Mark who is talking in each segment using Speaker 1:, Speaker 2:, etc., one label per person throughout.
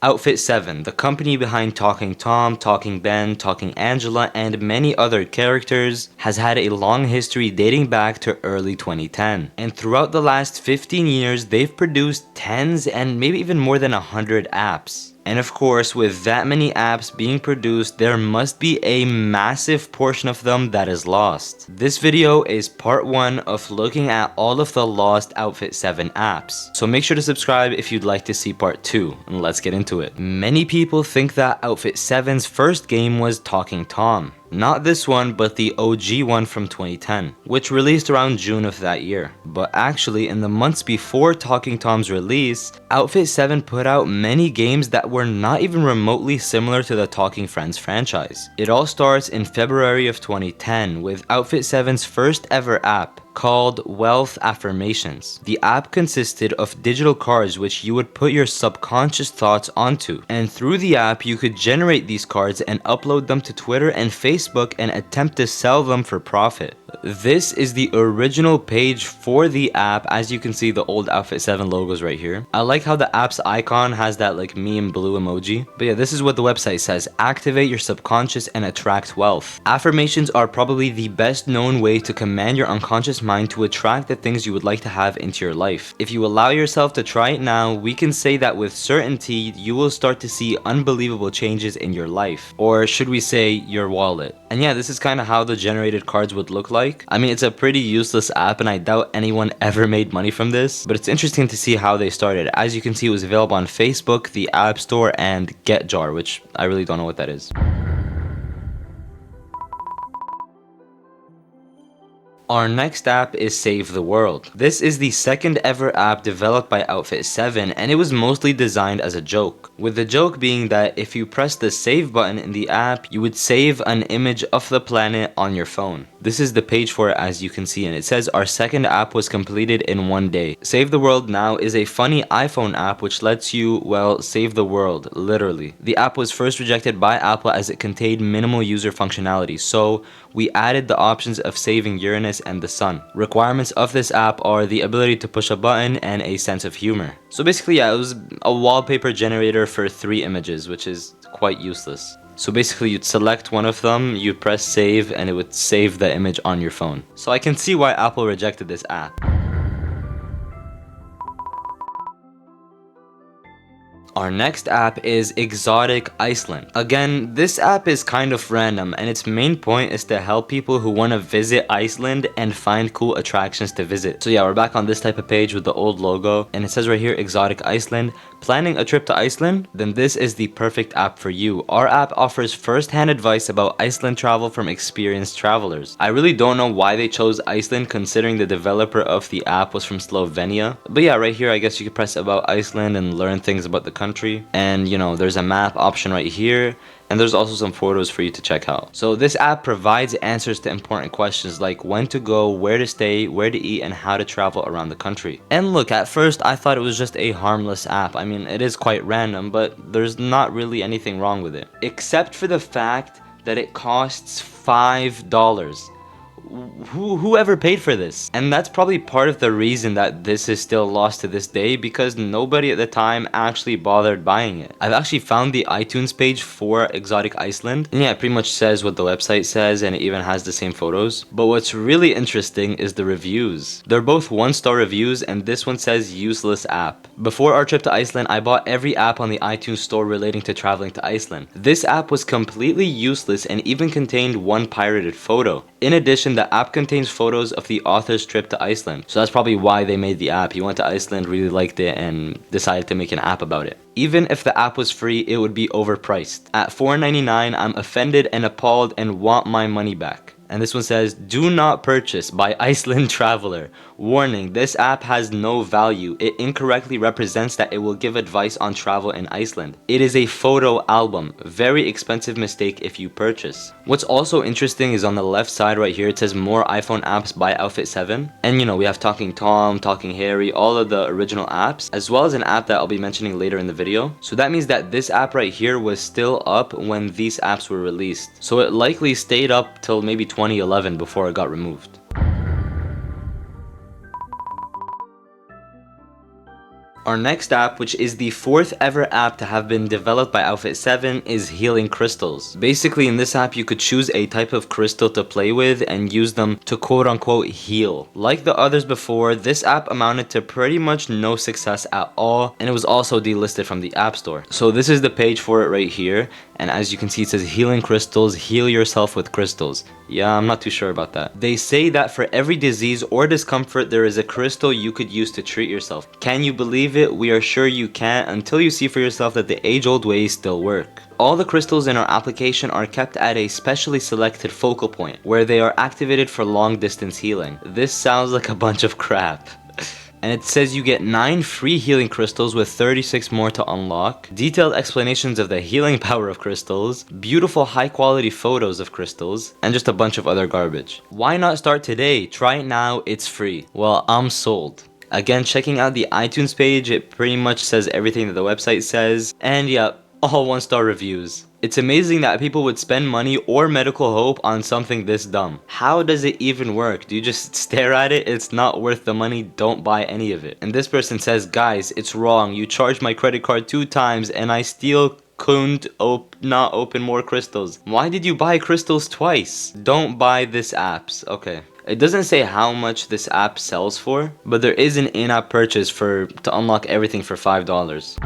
Speaker 1: Outfit7, the company behind Talking Tom, Talking Ben, Talking Angela, and many other characters, has had a long history dating back to early 2010. And throughout the last 15 years, they've produced tens and maybe even more than 100 apps. And of course, with that many apps being produced, there must be a massive portion of them that is lost. This video is part 1 of looking at all of the lost Outfit7 apps. So make sure to subscribe if you'd like to see part 2, and let's get into it. Many people think that Outfit7's first game was Talking Tom. Not this one, but the OG one from 2010, which released around June of that year. But actually, in the months before Talking Tom's release, Outfit7 put out many games that were not even remotely similar to the Talking Friends franchise. It all starts in February of 2010 with Outfit7's first ever app, called Wealth Affirmations. The app consisted of digital cards which you would put your subconscious thoughts onto, and through the app you could generate these cards and upload them to Twitter and Facebook and attempt to sell them for profit. This is the original page for the app. As you can see, the old Outfit7 logos right here. I like how the app's icon has that like meme blue emoji. But yeah, this is what the website says: activate your subconscious and attract wealth. Affirmations are probably the best known way to command your unconscious mind to attract the things you would like to have into your life. If you allow yourself to try it now, we can say that with certainty you will start to see unbelievable changes in your life, or should we say your wallet. And yeah, this is kind of how the generated cards would look like. I mean, it's a pretty useless app and I doubt anyone ever made money from this, but it's interesting to see how they started. As you can see, it was available on Facebook, the App Store, and GetJar, which I really don't know what that is. Our next app is Save the World. This is the second ever app developed by Outfit7, and it was mostly designed as a joke. With the joke being that if you press the save button in the app, you would save an image of the planet on your phone. This is the page for it, as you can see, and it says our second app was completed in 1 day. Save the World now is a funny iPhone app which lets you, well, save the world, literally. The app was first rejected by Apple as it contained minimal user functionality, so we added the options of saving Uranus and the sun. Requirements of this app are the ability to push a button and a sense of humor. So basically, yeah, it was a wallpaper generator for 3 images, which is quite useless. So basically, you'd select one of them, you'd press save, and it would save the image on your phone. So I can see why Apple rejected this app. Our next app is Exotic Iceland. Again, this app is kind of random and its main point is to help people who want to visit Iceland and find cool attractions to visit. So yeah, we're back on this type of page with the old logo and it says right here, Exotic Iceland. Planning a trip to Iceland? Then this is the perfect app for you. Our app offers first-hand advice about Iceland travel from experienced travelers. I really don't know why they chose Iceland considering the developer of the app was from Slovenia. But yeah, right here I guess you could press about Iceland and learn things about the country. And you know, there's a map option right here. And there's also some photos for you to check out. So this app provides answers to important questions like when to go, where to stay, where to eat, and how to travel around the country. And look, at first I thought it was just a harmless app. I mean, it is quite random, but there's not really anything wrong with it. Except for the fact that it costs $5. Whoever paid for this? And that's probably part of the reason that this is still lost to this day, because nobody at the time actually bothered buying it. I've actually found the iTunes page for Exotic Iceland, and yeah, it pretty much says what the website says and it even has the same photos. But what's really interesting is the reviews. They're both 1-star reviews and this one says useless app. Before our trip to Iceland, I bought every app on the iTunes store relating to traveling to Iceland. This app was completely useless and even contained one pirated photo. In addition, the app contains photos of the author's trip to Iceland. So that's probably why they made the app. He went to Iceland, really liked it, and decided to make an app about it. Even if the app was free, it would be overpriced. At $4.99, I'm offended and appalled and want my money back. And this one says, do not purchase by Iceland Traveler. Warning, this app has no value. It incorrectly represents that it will give advice on travel in Iceland. It is a photo album. Very expensive mistake if you purchase. What's also interesting is on the left side right here, it says more iPhone apps by Outfit7. And you know, we have Talking Tom, Talking Harry, all of the original apps, as well as an app that I'll be mentioning later in the video. So that means that this app right here was still up when these apps were released. So it likely stayed up till maybe 2011 before it got removed. Our next app, which is the 4th ever app to have been developed by Outfit7, is Healing Crystals. Basically, in this app, you could choose a type of crystal to play with and use them to quote-unquote heal. Like the others before, this app amounted to pretty much no success at all, and it was also delisted from the App Store. So this is the page for it right here, and as you can see, it says Healing Crystals, heal yourself with crystals. Yeah, I'm not too sure about that. They say that for every disease or discomfort, there is a crystal you could use to treat yourself. Can you believe it? We are sure you can't until you see for yourself that the age-old ways still work. All the crystals in our application are kept at a specially selected focal point, where they are activated for long-distance healing. This sounds like a bunch of crap. And it says you get 9 free healing crystals with 36 more to unlock, detailed explanations of the healing power of crystals, beautiful high quality photos of crystals, and just a bunch of other garbage. Why not start today? Try it now, it's free. Well, I'm sold. Again, checking out the iTunes page, it pretty much says everything that the website says, and yeah, all 1-star reviews. It's amazing that people would spend money or medical hope on something this dumb. How does it even work? Do you just stare at it? It's not worth the money, don't buy any of it. And this person says, guys, it's wrong. You charged my credit card 2 times and I still couldn't not open more crystals. Why did you buy crystals twice? Don't buy this apps. Okay. It doesn't say how much this app sells for, but there is an in-app purchase to unlock everything for $5.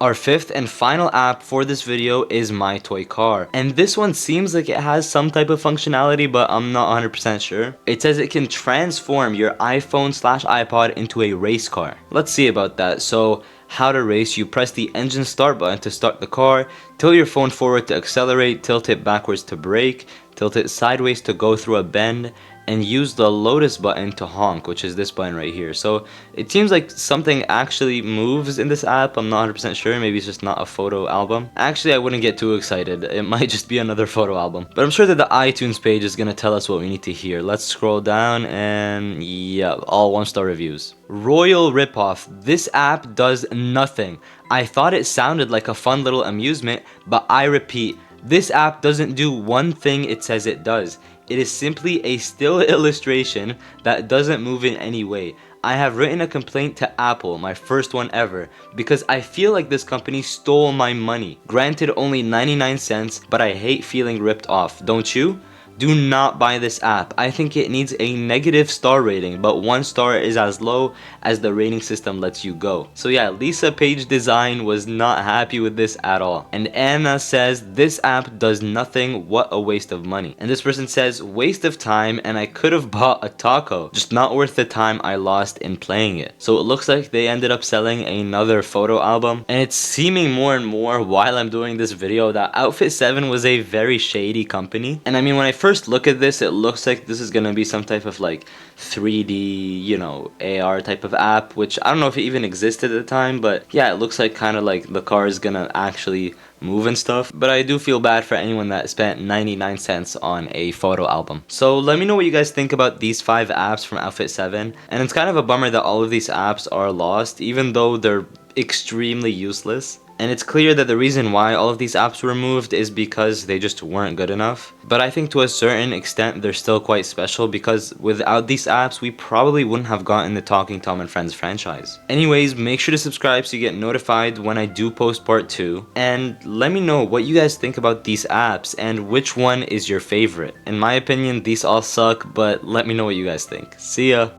Speaker 1: Our 5th and final app for this video is My Toy Car, and this one seems like it has some type of functionality, but I'm not 100% sure. It says it can transform your iPhone/iPod into a race car. Let's see about that. So how to race: you press the engine start button to start the car, tilt your phone forward to accelerate, tilt it backwards to brake, tilt it sideways to go through a bend, and use the Lotus button to honk, which is this button right here. So it seems like something actually moves in this app. I'm not 100% sure. Maybe it's just not a photo album. Actually, I wouldn't get too excited. It might just be another photo album. But I'm sure that the iTunes page is gonna tell us what we need to hear. Let's scroll down and yeah, all 1-star reviews. Royal ripoff. This app does nothing. I thought it sounded like a fun little amusement, but I repeat, this app doesn't do one thing it says it does. It is simply a still illustration that doesn't move in any way. I have written a complaint to Apple, my first one ever, because I feel like this company stole my money. Granted, only 99 cents, but I hate feeling ripped off, don't you? Do not buy this app. I think it needs a negative star rating, but 1 star is as low as the rating system lets you go. So yeah, Lisa Page Design was not happy with this at all. And Anna says, this app does nothing, what a waste of money. And this person says, waste of time, and I could have bought a taco, just not worth the time I lost in playing it. So it looks like they ended up selling another photo album, and it's seeming more and more while I'm doing this video that Outfit7 was a very shady company. And I mean, when I first look at this, it looks like this is gonna be some type of like 3D, you know, AR type of app, which I don't know if it even existed at the time, but yeah, it looks like kind of like the car is gonna actually move and stuff. But I do feel bad for anyone that spent 99 cents on a photo album. So let me know what you guys think about these 5 apps from Outfit7. And it's kind of a bummer that all of these apps are lost, even though they're extremely useless. And it's clear that the reason why all of these apps were removed is because they just weren't good enough. But I think to a certain extent they're still quite special, because without these apps we probably wouldn't have gotten the Talking Tom and Friends franchise. Anyways, make sure to subscribe so you get notified when I do post part 2. And let me know what you guys think about these apps and which one is your favorite. In my opinion, these all suck, but let me know what you guys think. See ya!